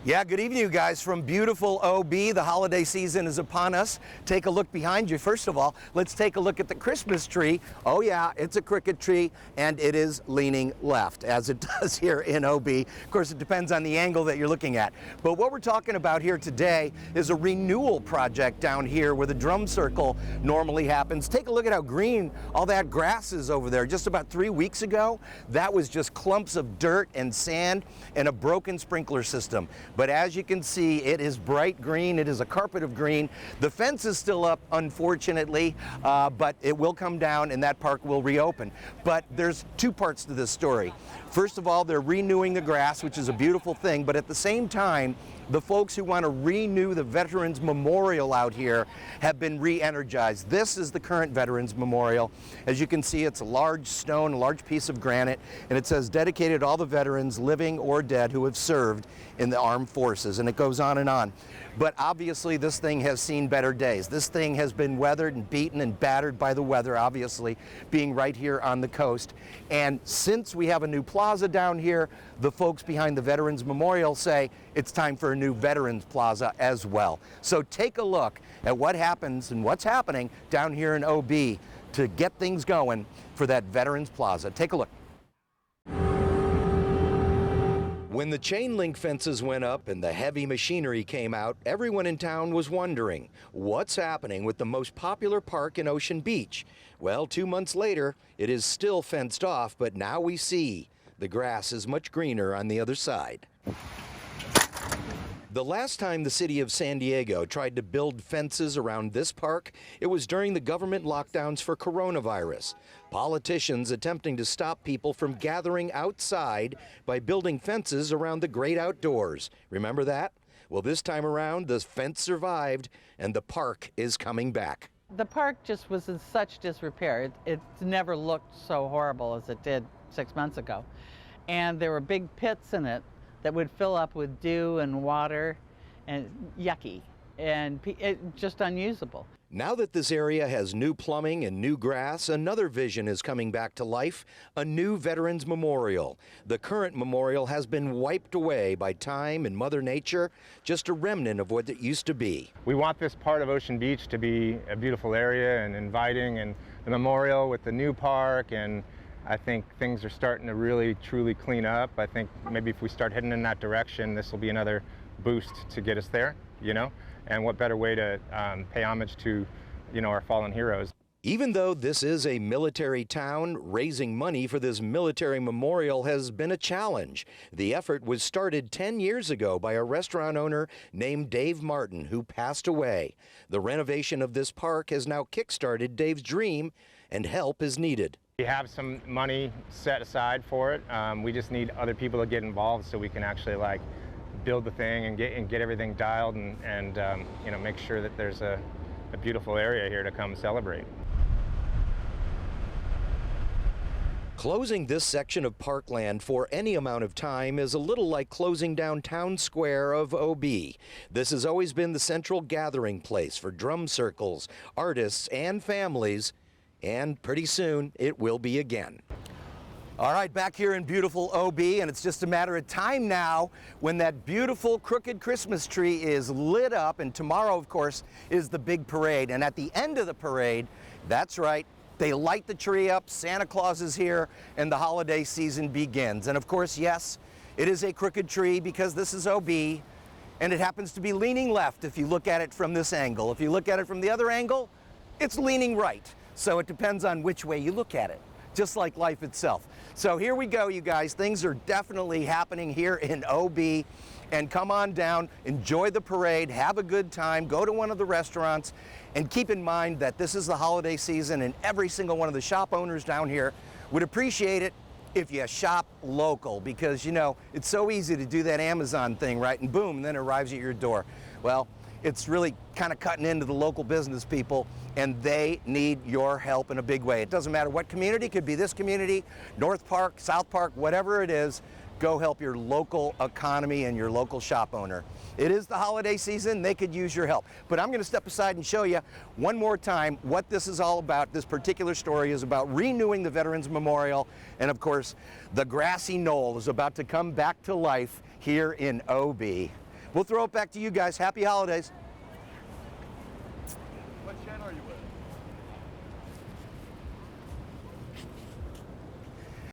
Yeah, good evening, you guys, from beautiful OB. The holiday season is upon us. Take a look behind you. First of all, let's take a look at the Christmas tree. Oh yeah, it's a crooked tree, and it is leaning left, as it does here in OB. Of course, it depends on the angle that you're looking at. But what we're talking about here today is a renewal project down here where the drum circle normally happens. Take a look at how green all that grass is over there. Just about 3 weeks ago, that was just clumps of dirt and sand and a broken sprinkler system. But as you can see, it is bright green. It is a carpet of green. The fence is still up, unfortunately, but it will come down and that park will reopen. But there's two parts to this story. First of all, they're renewing the grass, which is a beautiful thing, but at the same time, the folks who want to renew the Veterans Memorial out here have been re-energized. This is the current Veterans Memorial. As you can see, it's a large stone, a large piece of granite, and it says dedicated to all the veterans, living or dead, who have served in the armed forces, and it goes on and on. But obviously this thing has seen better days. This thing has been weathered and beaten and battered by the weather, obviously, being right here on the coast. And since we have a new plaza down here, the folks behind the Veterans Memorial say it's time for a new Veterans Plaza as well. So take a look at what happens and what's happening down here in OB to get things going for that Veterans Plaza. Take a look. When the chain link fences went up and the heavy machinery came out, everyone in town was wondering, what's happening with the most popular park in Ocean Beach? Well, 2 months later, it is still fenced off, but now we see the grass is much greener on the other side. The last time the city of San Diego tried to build fences around this park, it was during the government lockdowns for coronavirus. Politicians attempting to stop people from gathering outside by building fences around the great outdoors. Remember that? Well, this time around, the fence survived and the park is coming back. The park just was in such disrepair. It's never looked so horrible as it did 6 months ago. And there were big pits in it that would fill up with dew and water, and yucky, and just unusable. Now that this area has new plumbing and new grass, another vision is coming back to life, a new Veterans Memorial. The current memorial has been wiped away by time and Mother Nature, just a remnant of what it used to be. We want this part of Ocean Beach to be a beautiful area and inviting, and the memorial with the new park, and I think things are starting to really, truly clean up. I think maybe if we start heading in that direction, this will be another boost to get us there, you know? And what better way to pay homage to, you know, our fallen heroes. Even though this is a military town, raising money for this military memorial has been a challenge. The effort was started 10 years ago by a restaurant owner named Dave Martin, who passed away. The renovation of this park has now kick-started Dave's dream, and help is needed. We have some money set aside for it. We just need other people to get involved so we can actually build the thing and get everything dialed and you know, make sure that there's a beautiful area here to come celebrate. Closing this section of parkland for any amount of time is a little like closing down Town Square of OB. This has always been the central gathering place for drum circles, artists, and families, and pretty soon it will be again. All right, back here in beautiful OB, and it's just a matter of time now when that beautiful crooked Christmas tree is lit up, and tomorrow, of course, is the big parade. And at the end of the parade, that's right, they light the tree up, Santa Claus is here, and the holiday season begins. And of course, yes, it is a crooked tree because this is OB, and it happens to be leaning left if you look at it from this angle. If you look at it from the other angle, it's leaning right. So it depends on which way you look at it, just like life itself. So here we go, you guys. Things are definitely happening here in OB. And come on down, enjoy the parade, have a good time, go to one of the restaurants, and keep in mind that this is the holiday season, and every single one of the shop owners down here would appreciate it if you shop local, because, you know, it's so easy to do that Amazon thing, right? And boom, and then it arrives at your door. Well, it's really kind of cutting into the local business people, and they need your help in a big way. It doesn't matter what community, it could be this community, North Park, South Park, whatever it is, go help your local economy and your local shop owner. It is the holiday season, they could use your help. But I'm gonna step aside and show you one more time what this is all about. This particular story is about renewing the Veterans Memorial, and of course, the grassy knoll is about to come back to life here in OB. We'll throw it back to you guys. Happy holidays. What channel are you with?